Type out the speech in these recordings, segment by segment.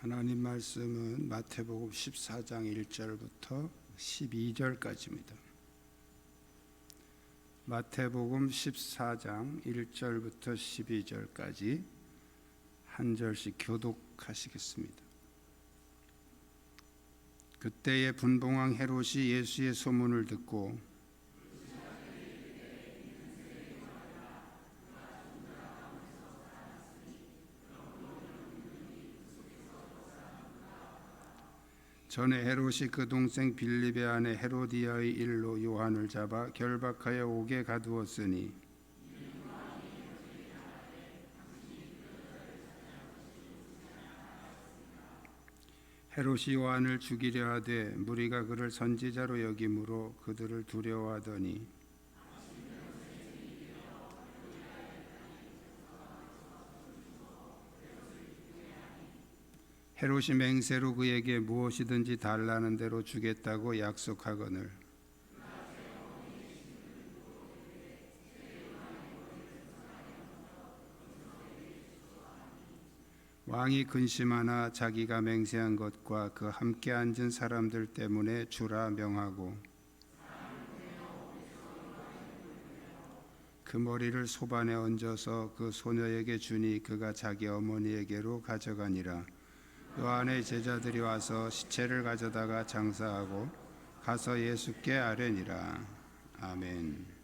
하나님 말씀은 마태복음 14장 1절부터 12절까지입니다. 마태복음 14장 1절부터 12절까지 한 절씩 교독하시겠습니다. 그때에 분봉왕 헤롯이 예수의 소문을 듣고 전에 헤롯이 그 동생 빌립의 아내 헤로디아의 일로 요한을 잡아 결박하여 옥에 가두었으니 헤롯이 요한을 죽이려 하되 무리가 그를 선지자로 여김으로 그들을 두려워하더니 헤롯이 맹세로 그에게 무엇이든지 달라는 대로 주겠다고 약속하거늘 왕이 근심하나 자기가 맹세한 것과 그 함께 앉은 사람들 때문에 주라 명하고 그 머리를 소반에 얹어서 그 소녀에게 주니 그가 자기 어머니에게로 가져가니라. 요한의 제자들이 와서 시체를 가져다가 장사하고 가서 예수께 아뢰니라. 아멘.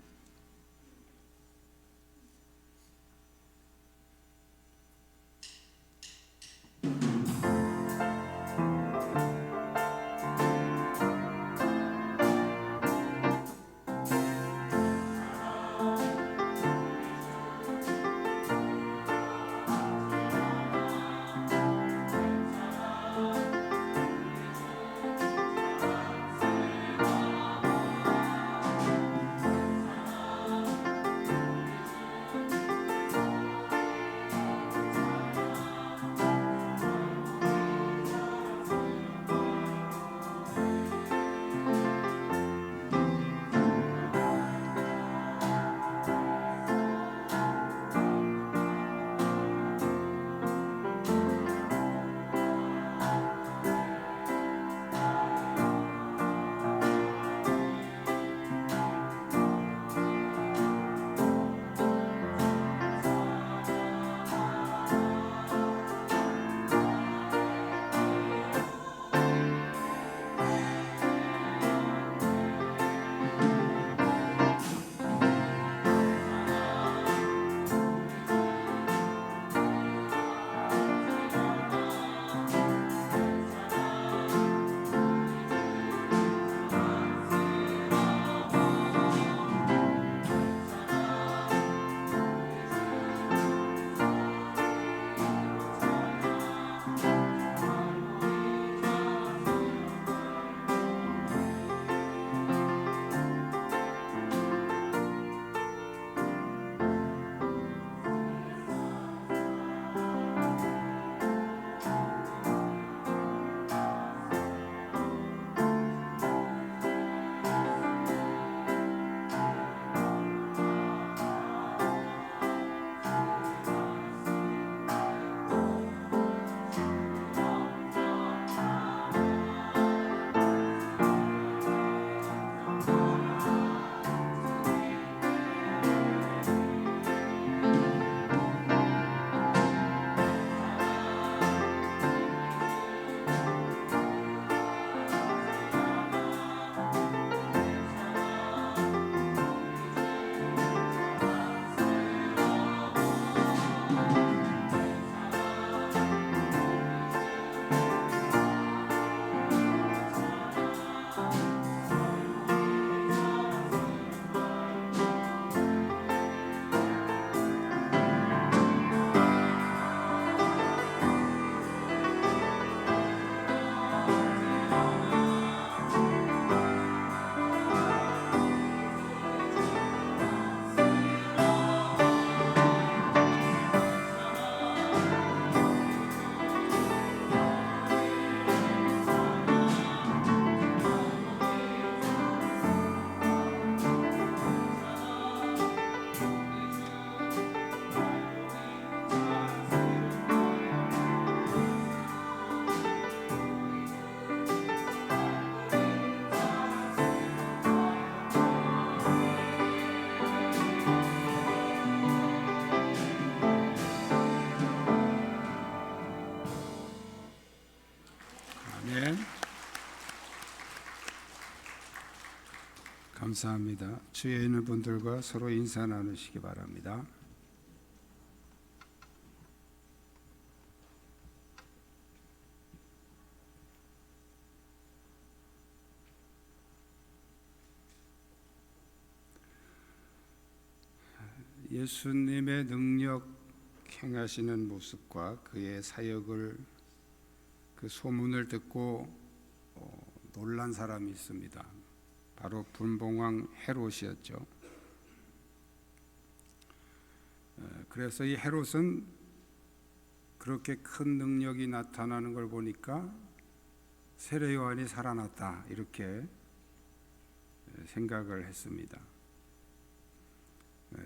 감사합니다. 주위에 있는 분들과 서로 인사 나누시기 바랍니다. 예수님의 능력 행하시는 모습과 그의 사역을 그 소문을 듣고 놀란 사람이 있습니다. 바로 분봉왕 헤롯이었죠. 그래서 이 헤롯은 그렇게 큰 능력이 나타나는 걸 보니까 세례 요한이 살아났다 이렇게 생각을 했습니다.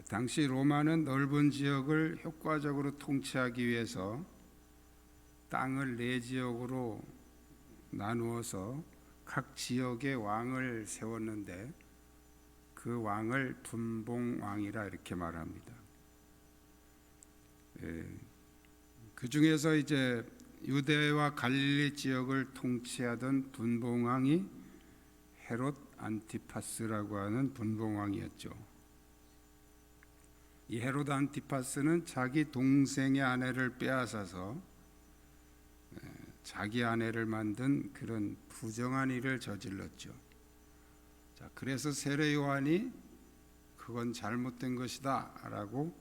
당시 로마는 넓은 지역을 효과적으로 통치하기 위해서 땅을 네 지역으로 나누어서 각 지역의 왕을 세웠는데 그 왕을 분봉왕이라 이렇게 말합니다. 그 중에서 이제 유대와 갈릴리 지역을 통치하던 분봉왕이 헤롯 안티파스라고 하는 분봉왕이었죠. 이 헤롯 안티파스는 자기 동생의 아내를 빼앗아서 자기 아내를 만든 그런 부정한 일을 저질렀죠. 자, 그래서 세례 요한이 그건 잘못된 것이다라고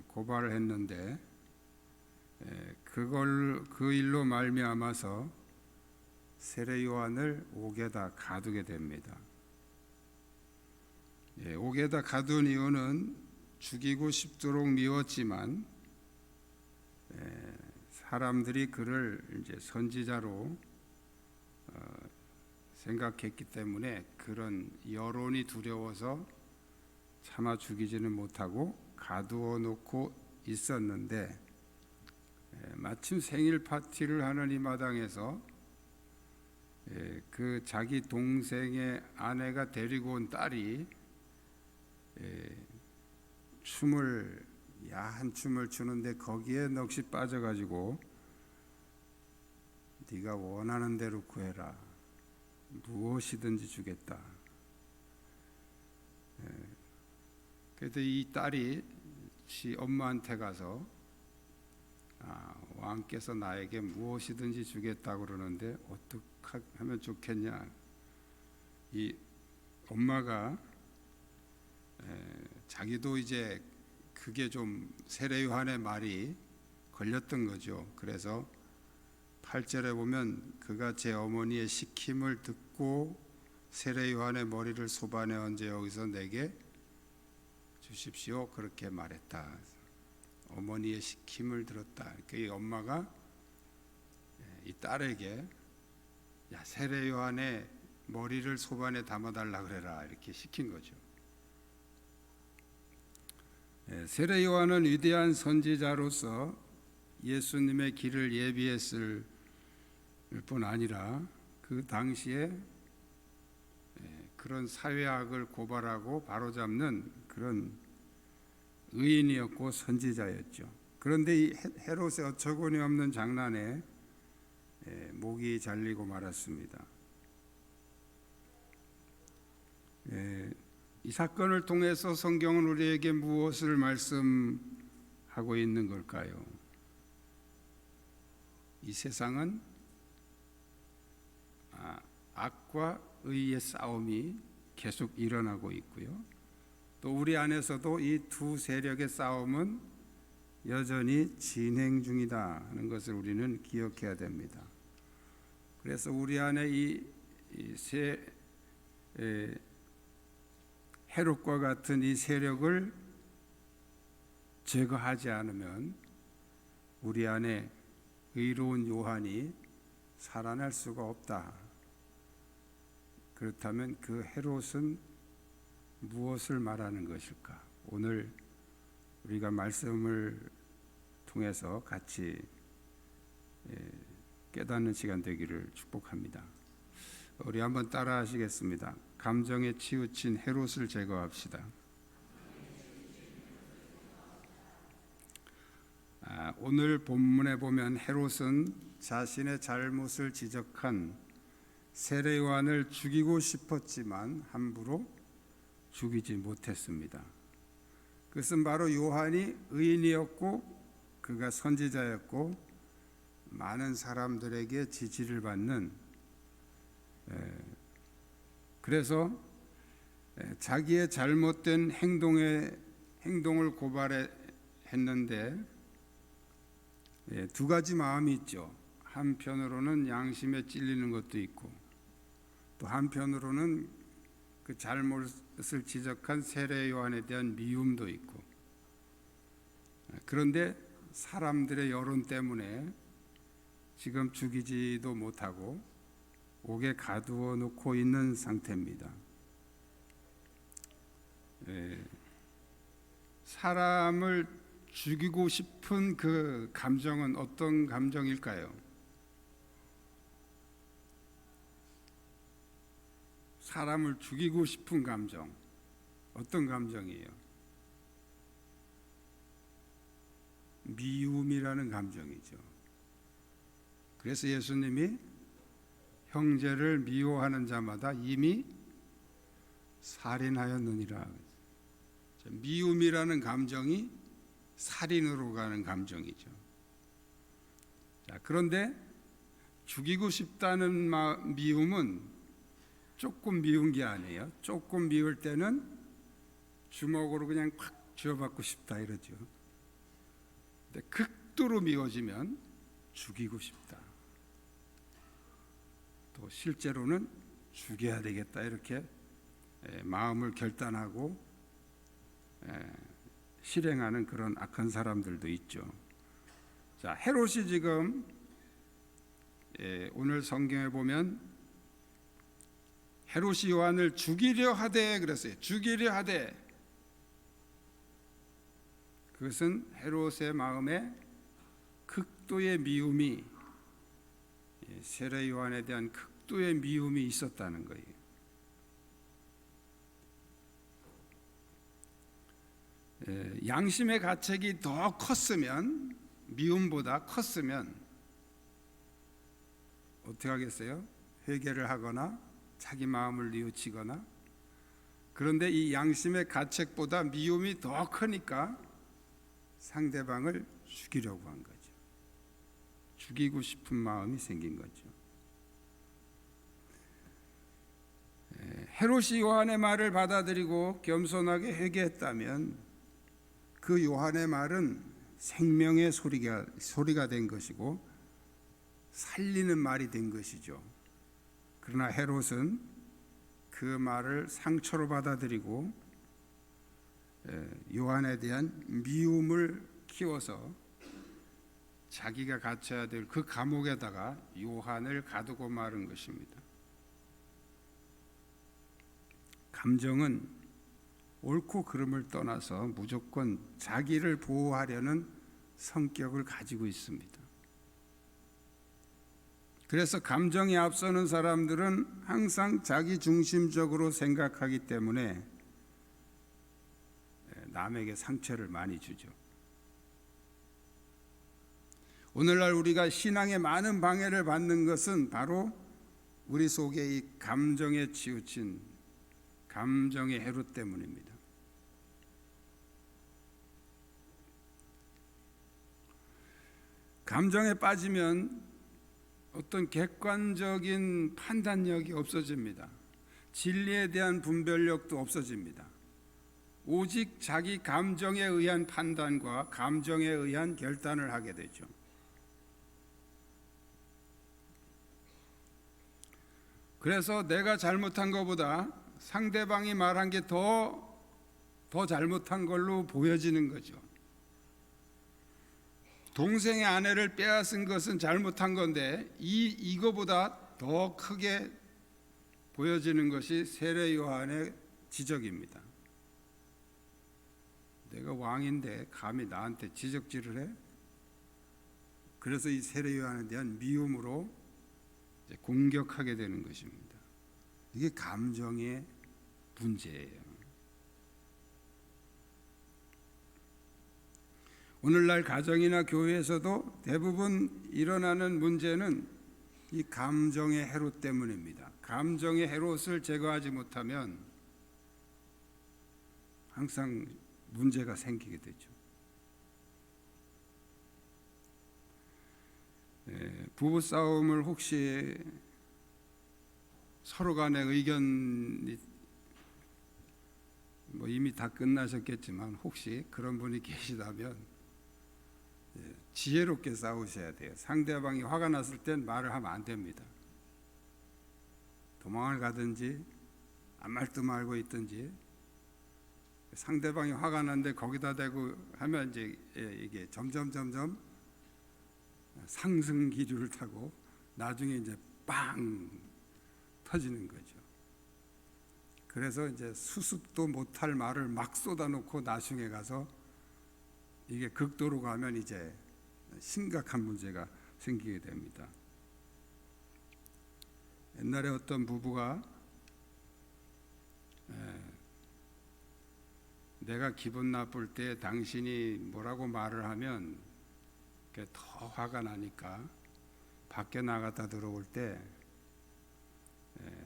고발을 했는데 그 일로 말미암아서 세례 요한을 옥에다 가두게 됩니다. 옥에다 가둔 이유는 죽이고 싶도록 미웠지만 사람들이 그를 이제 선지자로 생각했기 때문에 그런 여론이 두려워서 차마 죽이지는 못하고 가두어 놓고 있었는데 마침 생일 파티를 하는 이 마당에서 그 자기 동생의 아내가 데리고 온 딸이 야한 춤을 추는데 거기에 넋이 빠져가지고 네가 원하는 대로 구해라, 무엇이든지 주겠다. 그래도 이 딸이 지 엄마한테 가서 왕께서 나에게 무엇이든지 주겠다고 그러는데 어떻게 하면 좋겠냐. 이 엄마가 자기도 이제 그게 좀 세례 요한의 말이 걸렸던 거죠. 그래서 8절에 보면 그가 제 어머니의 시킴을 듣고 세례 요한의 머리를 소반에 얹어 여기서 내게 주십시오 그렇게 말했다. 어머니의 시킴을 들었다. 그 엄마가 이 딸에게 세례 요한의 머리를 소반에 담아달라 그래라 이렇게 시킨 거죠. 세례 요한은 위대한 선지자로서 예수님의 길을 예비했을 뿐 아니라 그 당시에 그런 사회악을 고발하고 바로잡는 그런 의인이었고 선지자였죠. 그런데 이 헤롯의 어처구니 없는 장난에 목이 잘리고 말았습니다. 이 사건을 통해서 성경은 우리에게 무엇을 말씀하고 있는 걸까요? 이 세상은 악과 의의 싸움이 계속 일어나고 있고요. 또 우리 안에서도 이 두 세력의 싸움은 여전히 진행 중이다 하는 것을 우리는 기억해야 됩니다. 그래서 우리 안에 헤롯과 같은 이 세력을 제거하지 않으면 우리 안에 의로운 요한이 살아날 수가 없다. 그렇다면 그 헤롯은 무엇을 말하는 것일까? 오늘 우리가 말씀을 통해서 같이 깨닫는 시간 되기를 축복합니다. 우리 한번 따라 하시겠습니다. 감정에 치우친 헤롯을 제거합시다. 오늘 본문에 보면 헤롯은 자신의 잘못을 지적한 세례 요한을 죽이고 싶었지만 함부로 죽이지 못했습니다. 그것은 바로 요한이 의인이었고 그가 선지자였고 많은 사람들에게 지지를 받는, 그래서 자기의 잘못된 행동을 고발했는데 두 가지 마음이 있죠. 한편으로는 양심에 찔리는 것도 있고 또 한편으로는 그 잘못을 지적한 세례 요한에 대한 미움도 있고, 그런데 사람들의 여론 때문에 지금 죽이지도 못하고 옥에 가두어 놓고 있는 상태입니다. 사람을 죽이고 싶은 그 감정은 어떤 감정일까요? 사람을 죽이고 싶은 감정, 어떤 감정이에요? 미움이라는 감정이죠. 그래서 예수님이 형제를 미워하는 자마다 이미 살인하였느니라. 미움이라는 감정이 살인으로 가는 감정이죠. 자, 그런데 죽이고 싶다는 미움은 조금 미운 게 아니에요. 조금 미울 때는 주먹으로 그냥 팍 쥐어받고 싶다 이러죠. 근데 극도로 미워지면 죽이고 싶다. 또 실제로는 죽여야 되겠다 이렇게 마음을 결단하고 실행하는 그런 악한 사람들도 있죠. 자, 헤롯이 지금 오늘 성경에 보면 헤롯이 요한을 죽이려 하되 그랬어요. 죽이려 하되. 그것은 헤롯의 마음에 극도의 미움이, 세례 요한에 대한 극도의 미움이 있었다는 거예요. 양심의 가책이 더 컸으면, 미움보다 컸으면 어떻게 하겠어요? 회개를 하거나 자기 마음을 뉘우치거나. 그런데 이 양심의 가책보다 미움이 더 크니까 상대방을 죽이려고 한 거죠. 죽이고 싶은 마음이 생긴 거죠. 헤롯이 요한의 말을 받아들이고 겸손하게 회개했다면 그 요한의 말은 생명의 소리가 된 것이고 살리는 말이 된 것이죠. 그러나 헤롯은 그 말을 상처로 받아들이고 요한에 대한 미움을 키워서 자기가 갇혀야 될 그 감옥에다가 요한을 가두고 마른 것입니다. 감정은 옳고 그름을 떠나서 무조건 자기를 보호하려는 성격을 가지고 있습니다. 그래서 감정이 앞서는 사람들은 항상 자기 중심적으로 생각하기 때문에 남에게 상처를 많이 주죠. 오늘날 우리가 신앙에 많은 방해를 받는 것은 바로 우리 속에 이 감정에 치우친 감정의 헤롯 때문입니다. 감정에 빠지면 어떤 객관적인 판단력이 없어집니다. 진리에 대한 분별력도 없어집니다. 오직 자기 감정에 의한 판단과 감정에 의한 결단을 하게 되죠. 그래서 내가 잘못한 것보다 상대방이 말한 게 더 잘못한 걸로 보여지는 거죠. 동생의 아내를 빼앗은 것은 잘못한 건데 이거보다 더 크게 보여지는 것이 세례 요한의 지적입니다. 내가 왕인데 감히 나한테 지적질을 해? 그래서 이 세례 요한에 대한 미움으로 공격하게 되는 것입니다. 이게 감정의 문제예요. 오늘날 가정이나 교회에서도 대부분 일어나는 문제는 이 감정의 헤롯 때문입니다. 감정의 헤롯을 제거하지 못하면 항상 문제가 생기게 되죠. 부부 싸움을 혹시 서로 간의 의견이 이미 다 끝나셨겠지만 혹시 그런 분이 계시다면 지혜롭게 싸우셔야 돼요. 상대방이 화가 났을 땐 말을 하면 안 됩니다. 도망을 가든지 아무 말도 말고 있든지, 상대방이 화가 났는데 거기다 대고 하면 이제 이게 점점 상승 기류를 타고 나중에 이제 빵 터지는 거죠. 그래서 이제 수습도 못할 말을 막 쏟아놓고 나중에 가서 이게 극도로 가면 이제 심각한 문제가 생기게 됩니다. 옛날에 어떤 부부가 내가 기분 나쁠 때 당신이 뭐라고 말을 하면 더 화가 나니까 밖에 나갔다 들어올 때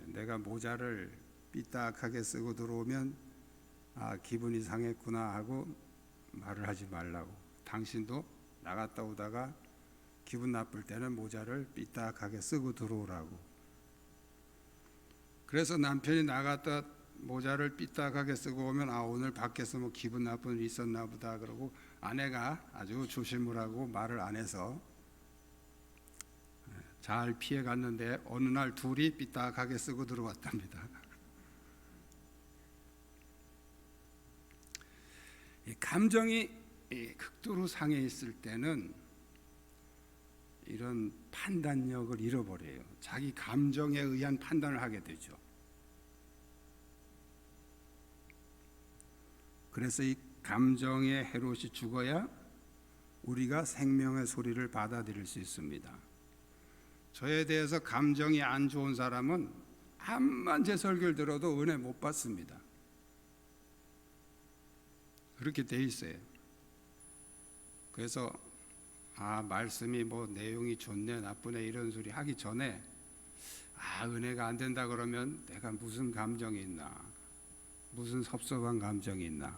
내가 모자를 삐딱하게 쓰고 들어오면 기분이 상했구나 하고 말을 하지 말라고. 당신도 나갔다 오다가 기분 나쁠 때는 모자를 삐딱하게 쓰고 들어오라고. 그래서 남편이 나갔다 모자를 삐딱하게 쓰고 오면 오늘 밖에서 뭐 기분 나쁜 일이 있었나 보다 그러고 아내가 아주 조심을 하고 말을 안 해서 잘 피해 갔는데 어느 날 둘이 삐딱하게 쓰고 들어왔답니다. 이 감정이 극도로 상해 있을 때는 이런 판단력을 잃어버려요. 자기 감정에 의한 판단을 하게 되죠. 그래서 이 감정의 헤롯이 죽어야 우리가 생명의 소리를 받아들일 수 있습니다. 저에 대해서 감정이 안 좋은 사람은 암만 제 설교를 들어도 은혜 못 받습니다. 그렇게 돼 있어요. 그래서 말씀이 뭐 내용이 좋네 나쁘네 이런 소리 하기 전에 은혜가 안 된다 그러면 내가 무슨 감정이 있나, 무슨 섭섭한 감정이 있나,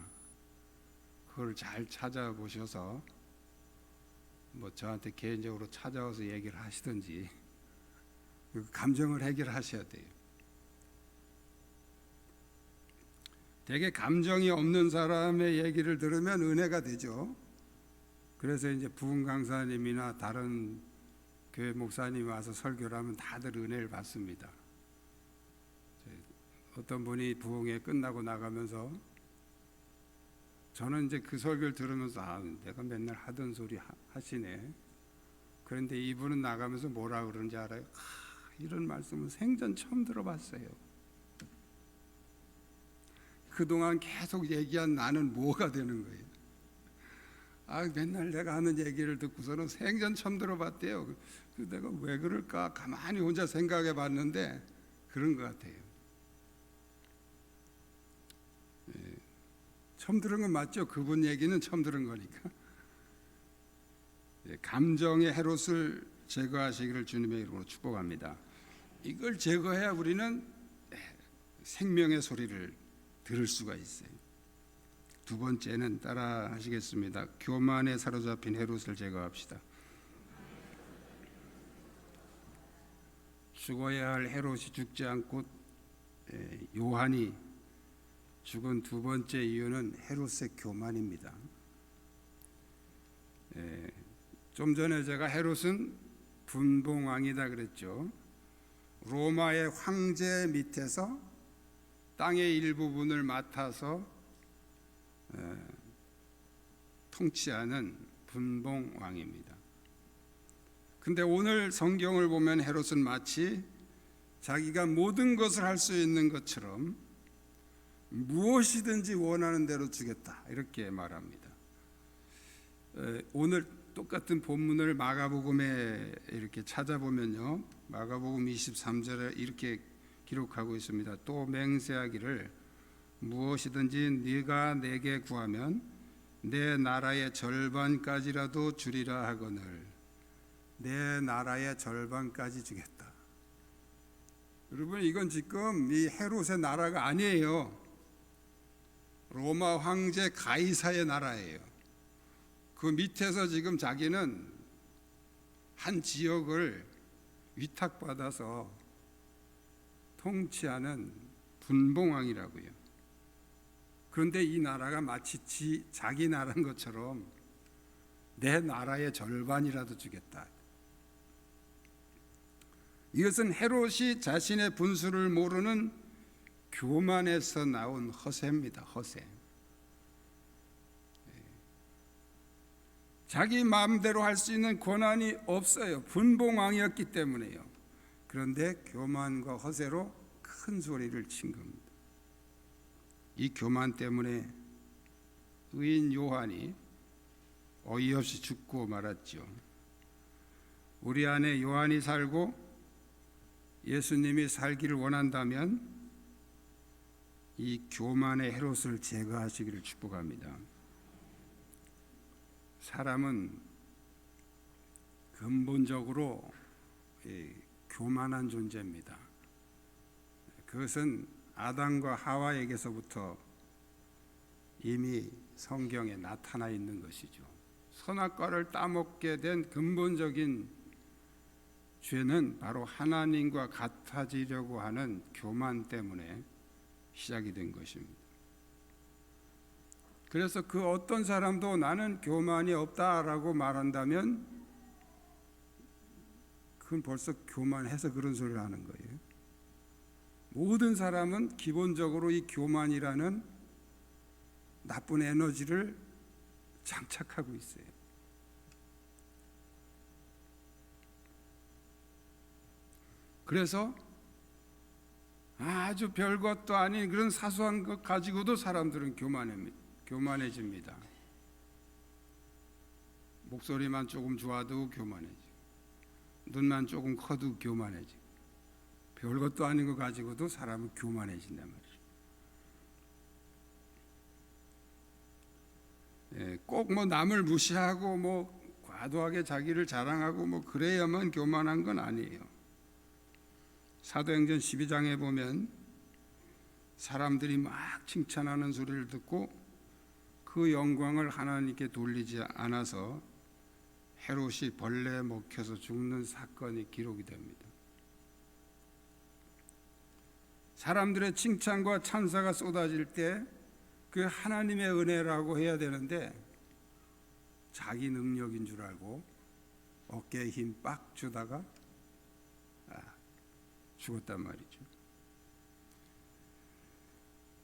그걸 잘 찾아보셔서 뭐 저한테 개인적으로 찾아와서 얘기를 하시든지 그 감정을 해결하셔야 돼요. 되게 감정이 없는 사람의 얘기를 들으면 은혜가 되죠. 그래서 이제 부흥 강사님이나 다른 교회 목사님이 와서 설교를 하면 다들 은혜를 받습니다. 어떤 분이 부흥회 끝나고 나가면서 저는 이제 그 설교를 들으면서 내가 맨날 하던 소리 하시네. 그런데 이분은 나가면서 뭐라 그러는지 알아요? 이런 말씀은 생전 처음 들어봤어요. 그동안 계속 얘기한 나는 뭐가 되는 거예요? 맨날 내가 하는 얘기를 듣고서는 생전 처음 들어봤대요. 내가 왜 그럴까 가만히 혼자 생각해 봤는데 그런 것 같아요. 처음 들은 건 맞죠? 그분 얘기는 처음 들은 거니까. 감정의 헤롯을 제거하시기를 주님의 이름으로 축복합니다. 이걸 제거해야 우리는 생명의 소리를 들을 수가 있어요. 두 번째는 따라 하시겠습니다. 교만에 사로잡힌 헤롯을 제거합시다. 죽어야 할 헤롯이 죽지 않고 요한이 죽은 두 번째 이유는 헤롯의 교만입니다. 좀 전에 제가 헤롯은 분봉왕이다 그랬죠. 로마의 황제 밑에서 땅의 일부분을 맡아서 통치하는 분봉왕입니다. 근데 오늘 성경을 보면 헤롯은 마치 자기가 모든 것을 할 수 있는 것처럼 무엇이든지 원하는 대로 주겠다 이렇게 말합니다. 오늘 똑같은 본문을 마가복음에 이렇게 찾아보면요, 마가복음 23절에 이렇게 기록하고 있습니다. 또 맹세하기를 무엇이든지 네가 내게 구하면 내 나라의 절반까지라도 주리라 하거늘 내 나라의 절반까지 주겠다. 여러분, 이건 지금 이 헤롯의 나라가 아니에요. 로마 황제 가이사의 나라예요. 그 밑에서 지금 자기는 한 지역을 위탁받아서 통치하는 분봉왕이라고요. 그런데 이 나라가 마치 자기 나라인 것처럼 내 나라의 절반이라도 주겠다. 이것은 헤롯이 자신의 분수를 모르는 교만에서 나온 허세입니다. 허세. 자기 마음대로 할 수 있는 권한이 없어요. 분봉왕이었기 때문에요. 그런데 교만과 허세로 큰 소리를 친 겁니다. 이 교만 때문에 의인 요한이 어이없이 죽고 말았죠. 우리 안에 요한이 살고 예수님이 살기를 원한다면 이 교만의 헤롯을 제거하시기를 축복합니다. 사람은 근본적으로 교만한 존재입니다. 그것은 아담과 하와에게서부터 이미 성경에 나타나 있는 것이죠. 선악과를 따먹게 된 근본적인 죄는 바로 하나님과 같아지려고 하는 교만 때문에 시작이 된 것입니다. 그래서 그 어떤 사람도 나는 교만이 없다라고 말한다면 그건 벌써 교만해서 그런 소리를 하는 거예요. 모든 사람은 기본적으로 이 교만이라는 나쁜 에너지를 장착하고 있어요. 그래서 아주 별것도 아닌 그런 사소한 것 가지고도 사람들은 교만해집니다. 목소리만 조금 좋아도 교만해지고, 눈만 조금 커도 교만해지고, 별것도 아닌 것 가지고도 사람은 교만해진단 말이죠. 꼭 뭐 남을 무시하고 뭐 과도하게 자기를 자랑하고 뭐 그래야만 교만한 건 아니에요. 사도행전 12장에 보면 사람들이 막 칭찬하는 소리를 듣고 그 영광을 하나님께 돌리지 않아서 헤롯이 벌레에 먹혀서 죽는 사건이 기록이 됩니다. 사람들의 칭찬과 찬사가 쏟아질 때 그 하나님의 은혜라고 해야 되는데 자기 능력인 줄 알고 어깨에 힘 빡 주다가 죽었단 말이죠.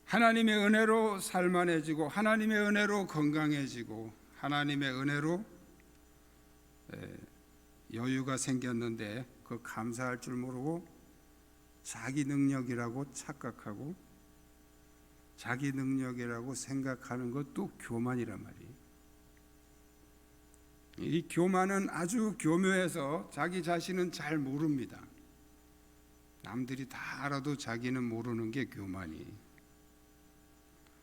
하나님의 은혜로 살만해지고 하나님의 은혜로 건강해지고 하나님의 은혜로 여유가 생겼는데 그 감사할 줄 모르고 자기 능력이라고 착각하고 자기 능력이라고 생각하는 것도 교만이란 말이에요. 이 교만은 아주 교묘해서 자기 자신은 잘 모릅니다. 남들이 다 알아도 자기는 모르는 게 교만이에요.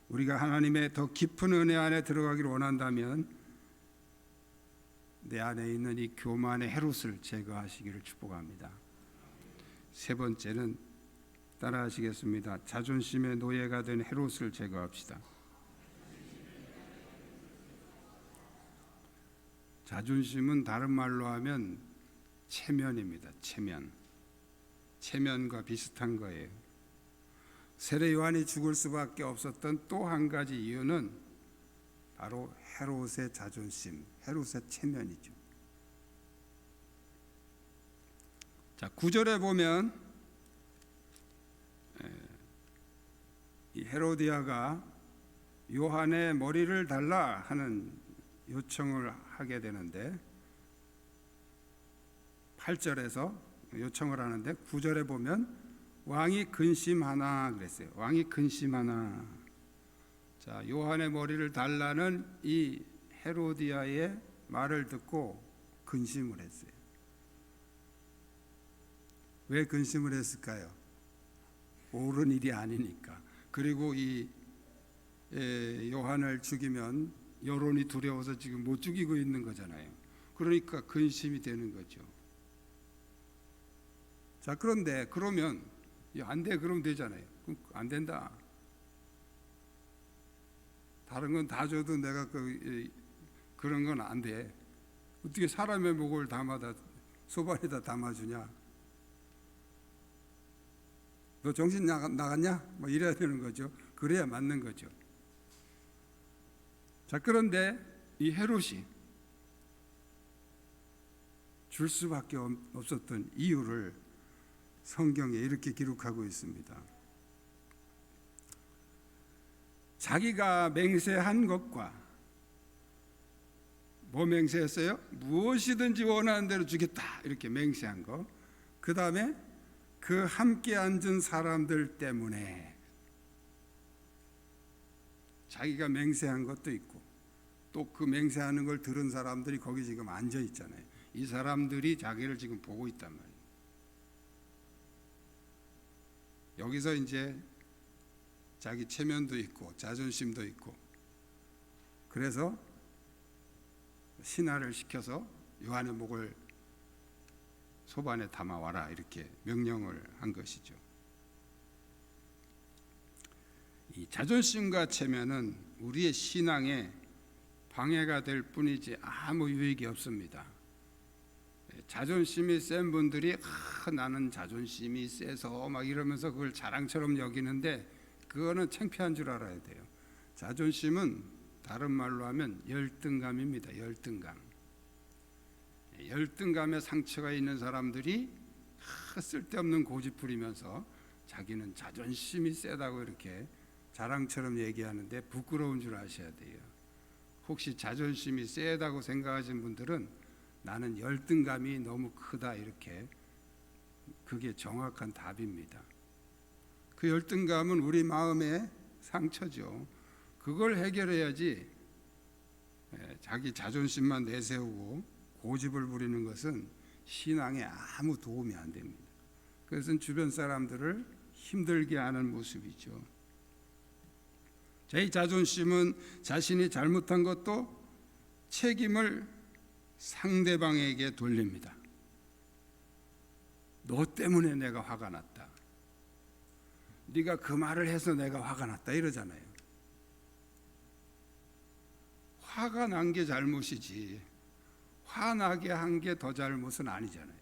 우리가 하나님의 더 깊은 은혜 안에 들어가기를 원한다면 내 안에 있는 이 교만의 헤롯을 제거하시기를 축복합니다. 세 번째는 따라하시겠습니다. 자존심의 노예가 된 헤롯을 제거합시다. 자존심은 다른 말로 하면 체면입니다. 체면과 비슷한 거예요. 세례 요한이 죽을 수밖에 없었던 또 한 가지 이유는 바로 헤롯의 자존심, 헤롯의 체면이죠. 자, 9절에 보면 이 헤로디아가 요한의 머리를 달라 하는 요청을 하게 되는데 8절에서 요청을 하는데 9절에 보면 왕이 근심하나 그랬어요. 왕이 근심하나. 자, 요한의 머리를 달라는 이 헤로디아의 말을 듣고 근심을 했어요. 왜 근심을 했을까요? 옳은 일이 아니니까. 그리고 이 요한을 죽이면 여론이 두려워서 지금 못 죽이고 있는 거잖아요. 그러니까 근심이 되는 거죠. 자, 그런데 그러면 안 돼, 그러면 되잖아요. 그럼 안 된다. 다른 건 다 줘도 내가 그런 건 안 돼. 어떻게 사람의 목을 담아다 소반에다 담아주냐? 너 정신 나갔냐? 뭐 이래야 되는 거죠. 그래야 맞는 거죠. 자, 그런데 이 헤롯이 줄 수밖에 없었던 이유를 성경에 이렇게 기록하고 있습니다. 자기가 맹세한 것과 뭐 맹세했어요? 무엇이든지 원하는 대로 주겠다 이렇게 맹세한 거. 그 다음에 그 함께 앉은 사람들 때문에 자기가 맹세한 것도 있고 또 그 맹세하는 걸 들은 사람들이 거기 지금 앉아 있잖아요. 이 사람들이 자기를 지금 보고 있단 말이에요. 여기서 이제 자기 체면도 있고 자존심도 있고 그래서 신하를 시켜서 요한의 목을 소반에 담아와라 이렇게 명령을 한 것이죠. 이 자존심과 체면은 우리의 신앙에 방해가 될 뿐이지 아무 유익이 없습니다. 자존심이 센 분들이 나는 자존심이 세서 막 이러면서 그걸 자랑처럼 여기는데 그거는 창피한 줄 알아야 돼요. 자존심은 다른 말로 하면 열등감입니다. 열등감. 열등감에 상처가 있는 사람들이 쓸데없는 고집 부리면서 자기는 자존심이 세다고 이렇게 자랑처럼 얘기하는데 부끄러운 줄 아셔야 돼요. 혹시 자존심이 세다고 생각하신 분들은 나는 열등감이 너무 크다 이렇게 그게 정확한 답입니다. 그 열등감은 우리 마음의 상처죠. 그걸 해결해야지 자기 자존심만 내세우고 고집을 부리는 것은 신앙에 아무 도움이 안 됩니다. 그것은 주변 사람들을 힘들게 하는 모습이죠. 제 자존심은 자신이 잘못한 것도 책임을 상대방에게 돌립니다. 너 때문에 내가 화가 났다. 네가 그 말을 해서 내가 화가 났다 이러잖아요. 화가 난 게 잘못이지 화나게 한 게 더 잘못은 아니잖아요.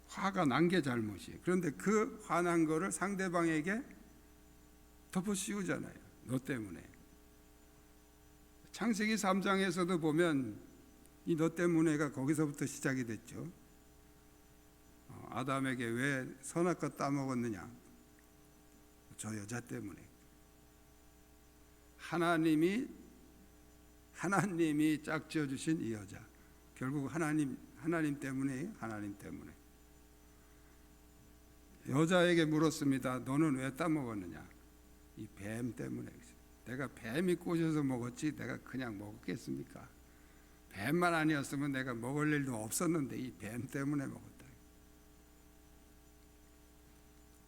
화가 난 게 잘못이에요. 그런데 그 화난 거를 상대방에게 덮어 씌우잖아요. 너 때문에. 창세기 3장에서도 보면 이 너 때문에가 거기서부터 시작이 됐죠. 아담에게 왜 선악과 따먹었느냐? 저 여자 때문에. 하나님이 짝지어 주신 이 여자. 결국 하나님 때문에 하나님 때문에. 여자에게 물었습니다. 너는 왜 따먹었느냐? 이 뱀 때문에. 내가 뱀이 꼬셔서 먹었지 내가 그냥 먹었겠습니까? 뱀만 아니었으면 내가 먹을 일도 없었는데 이 뱀 때문에 먹었다.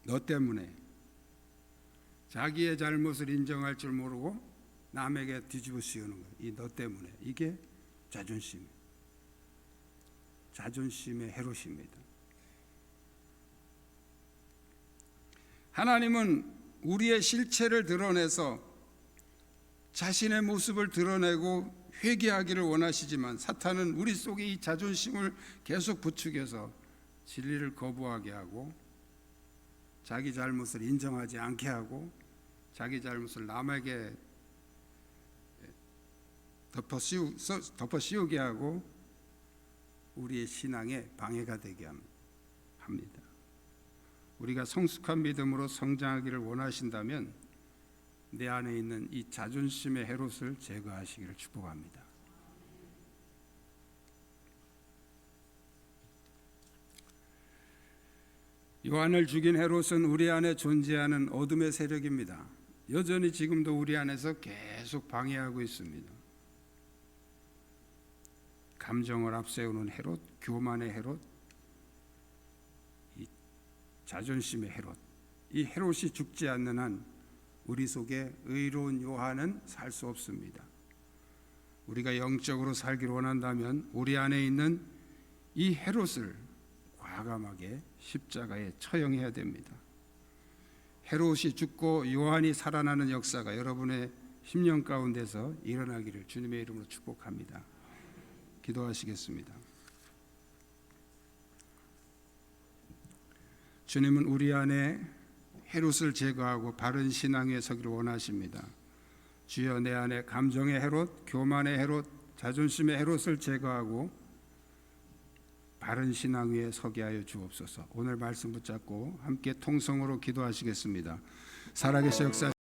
너 때문에. 자기의 잘못을 인정할 줄 모르고 남에게 뒤집어 씌우는 거예요. 이 너 때문에. 이게 자존심. 자존심의 헤롯입니다. 하나님은 우리의 실체를 드러내서 자신의 모습을 드러내고 회개하기를 원하시지만 사탄은 우리 속에 이 자존심을 계속 부추겨서 진리를 거부하게 하고 자기 잘못을 인정하지 않게 하고 자기 잘못을 남에게 덮어 씌우게 하고 우리의 신앙에 방해가 되게 합니다. 우리가 성숙한 믿음으로 성장하기를 원하신다면 내 안에 있는 이 자존심의 헤롯을 제거하시기를 축복합니다. 요한을 죽인 헤롯은 우리 안에 존재하는 어둠의 세력입니다. 여전히 지금도 우리 안에서 계속 방해하고 있습니다. 감정을 앞세우는 헤롯, 교만의 헤롯, 이 자존심의 헤롯. 이 헤롯이 죽지 않는 한 우리 속에 의로운 요한은 살 수 없습니다. 우리가 영적으로 살기를 원한다면 우리 안에 있는 이 헤롯을 과감하게 십자가에 처형해야 됩니다. 헤롯이 죽고 요한이 살아나는 역사가 여러분의 심령 가운데서 일어나기를 주님의 이름으로 축복합니다. 기도하시겠습니다. 주님은 우리 안에 헤롯을 제거하고 바른 신앙 위에 서기를 원하십니다. 주여, 내 안에 감정의 헤롯, 교만의 헤롯, 자존심의 헤롯을 제거하고 바른 신앙 위에 서게 하여 주옵소서. 오늘 말씀 붙잡고 함께 통성으로 기도하시겠습니다. 살아계신 역사